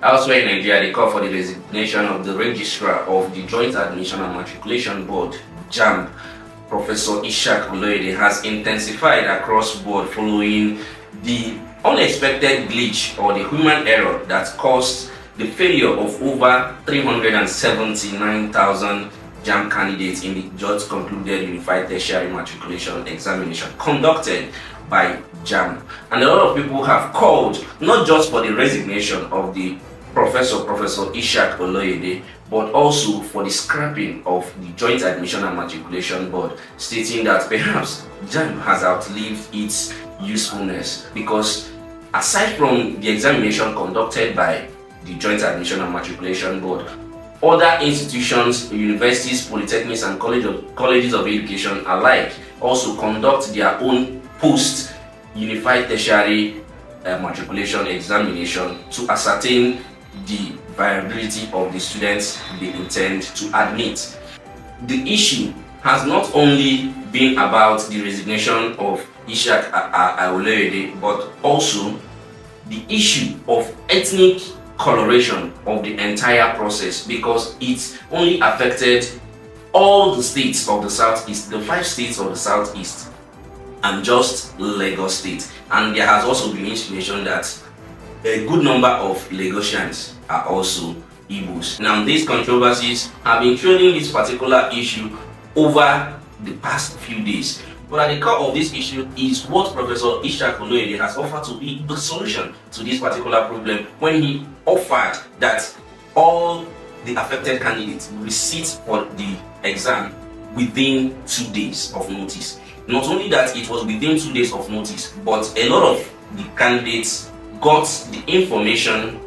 Elsewhere in Nigeria, they call for the resignation of the registrar of the Joint Admission and Matriculation Board, Jamb, Professor Ishaq Oloyede, has intensified across board following the unexpected glitch or the human error that caused the failure of over 379,000 Jamb candidates in the just concluded Unified Tertiary Matriculation Examination conducted by Jamb. And a lot of people have called not just for the resignation of the Professor Ishaq Oloyede, but also for the scrapping of the Joint Admission and Matriculation Board, stating that perhaps Jamb has outlived its usefulness, because aside from the examination conducted by the Joint Admission and Matriculation Board, other institutions, universities, polytechnics, and colleges of education alike also conduct their own post-unified tertiary matriculation examination to ascertain the viability of the students they intend to admit. The issue has not only been about the resignation of Ishaq Oloyede, but also the issue of ethnic coloration of the entire process, because it only affected all the states of the Southeast, the 5 states of the Southeast, and just Lagos State. And there has also been insinuation that a good number of Lagosians are also Igbos. Now, these controversies have been trailing this particular issue over the past few days. But at the core of this issue is what Professor Ishaq Oloyede has offered to be the solution to this particular problem, when he offered that all the affected candidates will sit for the exam within 2 days of notice. Not only that it was within 2 days of notice, but a lot of the candidates got the information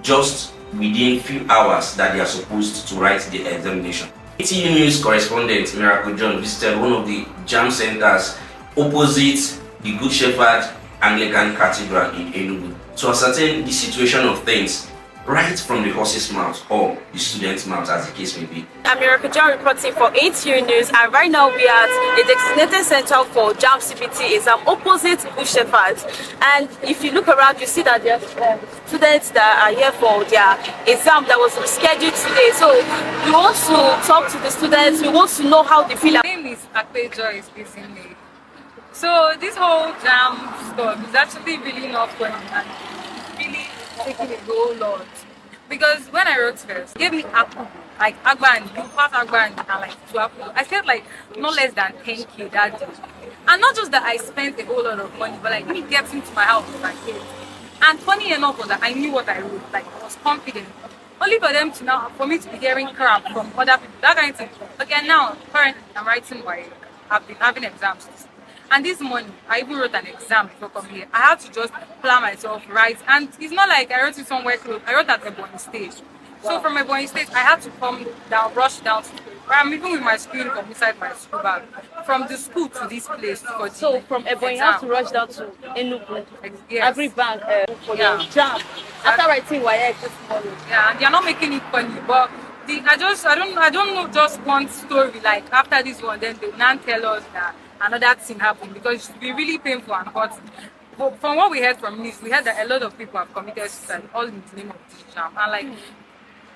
just within few hours that they are supposed to write the examination. ATU News correspondent Miracle John visited one of the Jamb centers opposite the Good Shepherd Anglican Cathedral in Enugu to ascertain the situation of things right from the horse's mouth or the student's mouth, as the case may be. I'm Miracle John reporting for ATU News, and right now we are at a designated center for Jamb CBT exam opposite Good Shepherd. And if you look around, you see that there are students that are here for their exam that was scheduled today. So we want to talk to the students, we want to know how they feel. My name is Akpe Joyce Bizinle. So this whole Jamb stuff is actually really not fun and really taking a whole lot. Because when I wrote first, gave me Akpu, like Agban, you pass Agban and like 12. I spent like no less than 10K that day. And not just that I spent a whole lot of money, but like me getting to my house with my kids. And funny enough was that I knew what I wrote, like I was confident. Only for them to now, for me to be hearing crap from other people, that kind of thing. Okay, now currently I'm writing Waec. I've been having exams. And this morning, I even wrote an exam before coming here. I had to just plan myself right. And it's not like I wrote it somewhere close. I wrote at Ebonyi State. So from Ebonyi State, I had to come down, rush down to school. I'm even with my school uniform inside my school bag. From the school to this place. So from Ebonyi, you have to rush down to Enugu. Yes. Every bank for your Jamb. After writing Waec this morning. Yeah, and they're not making it funny, but I don't know just one story. Like after this one, then they will not tell us that another thing happened, because it should be really painful and hurt. But from what we heard from news, we heard that a lot of people have committed suicide, all in the name of this Jamb. And like,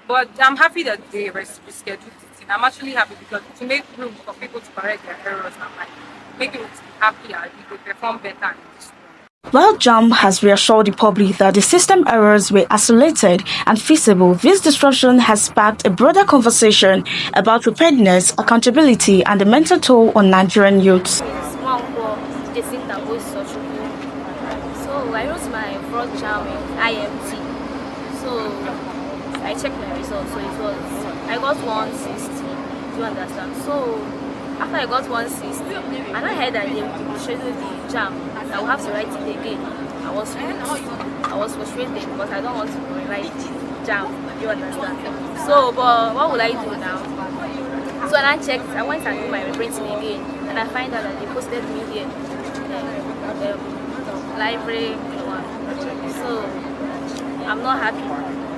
but I'm happy that they rescheduled it. And I'm actually happy because to make room for people to correct their errors and like make people to be happy and people perform better in this. While Jamb has reassured the public that the system errors were isolated and feasible, this disruption has sparked a broader conversation about preparedness, accountability, and the mental toll on Nigerian youths. So I wrote my first Jamb in IMT. So I checked my results. So I got 160. Do you understand? So after I got 160, and I heard that they would schedule the Jamb, I will have to write it again. I was frustrated because I don't want to rewrite Jamb. You understand? So, but what will I do now? So when I checked, I went and did my reprinting again, and I find out that they posted me here, library one. So I'm not happy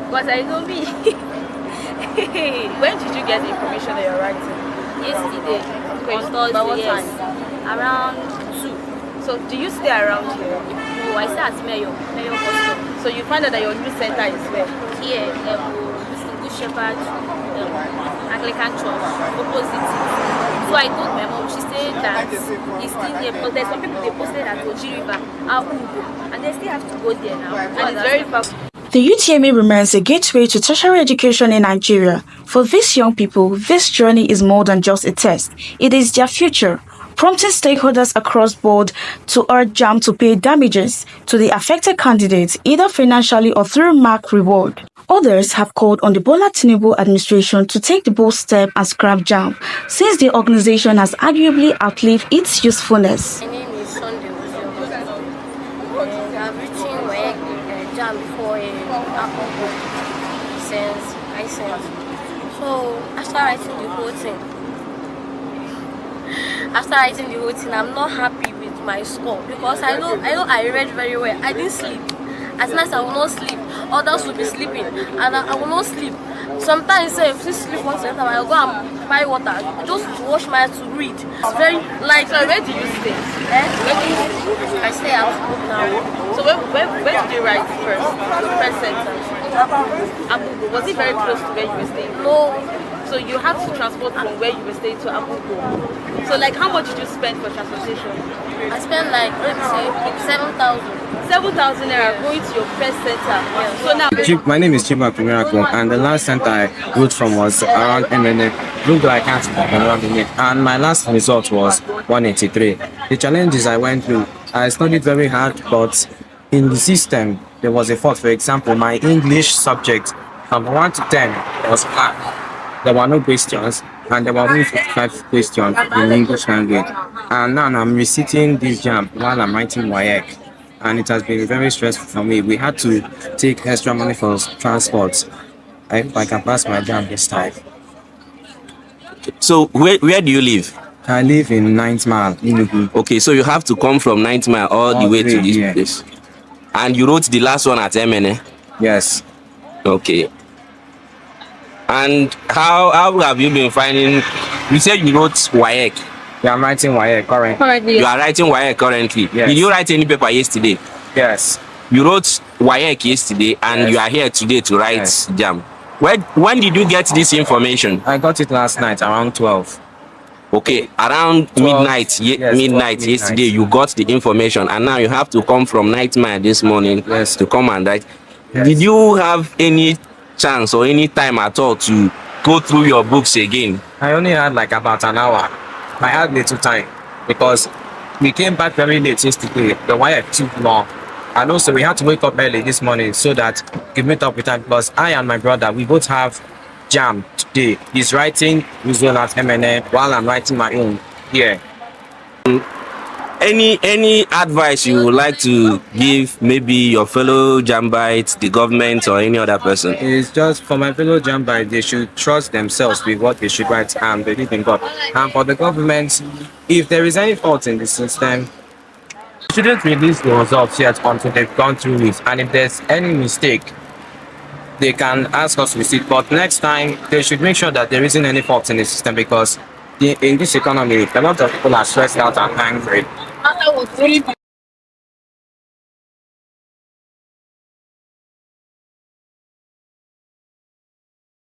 because I know me. When did you get the information that you're writing? Yesterday. Thursday, yes. Around 2. So do you stay around here? No, I stay at Mayo Custom. So you find out that your new center is where? Here, this is Good Shepherd Anglican Church, opposite it. So I told my mom, she said that it's still here because there's some people they posted at Oji River, Abugo, and they still have to go there now. And it's very far. The UTME remains a gateway to tertiary education in Nigeria. For these young people, this journey is more than just a test. It is their future, prompting stakeholders across board to urge Jamb to pay damages to the affected candidates, either financially or through mark reward. Others have called on the Bola Tinubu administration to take the bold step and scrap Jamb, since the organization has arguably outlived its usefulness. My name is Sunday Ozio. I've written Waec Jamb before since I sent. So after writing the whole thing, I'm not happy with my score because I know I read very well. I didn't sleep. At night I will not sleep. Others will be sleeping, and I will not sleep. Sometimes if you sleep once a time, I'll go and buy water just to wash my eyes to read. It's very light. So where do you stay? I stay at home now. So where did you write first? The first center? Abugo. Was it very close to where you were staying? No. So you had to transport from where you were staying to Abugo. So like how much did you spend for transportation? I spent like, let me say, 7,000. 7,000 naira going to your first center. So now My name is Jamb Miracle, and the last center I wrote from was around MNA. Looked like I can't around the net. And my last result was 183. The challenges I went through, I studied very hard, but in the system there was a fault. For example, my English subject from 1 to 10 was blank. There were no questions, and there were only 55 questions in English language. And now I'm reciting this Jamb while I'm writing Waec. And it has been very stressful for me. We had to take extra money for transport. I can pass my Jamb this time. So where do you live? I live in 9th Mile, Enugu. Okay, so you have to come from 9th Mile all the way to this place. And you wrote the last one at MNA? Yes. Okay. And how have you been finding? You said you wrote Waec. Yeah, I'm writing Waec currently. You are writing Waec currently. Yes. Did you write any paper yesterday? Yes. You wrote Waec yesterday, and Yes. you are here today to write Yes. Jamb. When did you get this information? I got it last night around 12. Okay, around 12, midnight. yes, Midnight 12 yesterday, midnight. you got the information, and now you have to come from 9th Mile this morning Yes. to come and write. Yes. Did you have any chance or any time at all to go through your books again? I only had like about an hour. I had little time because we came back very late yesterday. The Waec took long. And also we had to wake up early this morning so that we meet up with time, because I and my brother, we both have Jamb today. He's writing his own at MNA while I'm writing my own here. Any advice you would like to give maybe your fellow Jambites, the government, or any other person? It's just for my fellow Jambites, they should trust themselves with what they should write and believe in God. And for the government, if there is any fault in the system, they shouldn't release the results yet until they've gone through it. And if there's any mistake, they can ask us to receipt. But next time, they should make sure that there isn't any fault in the system, because in this economy, a lot of people are stressed out and angry.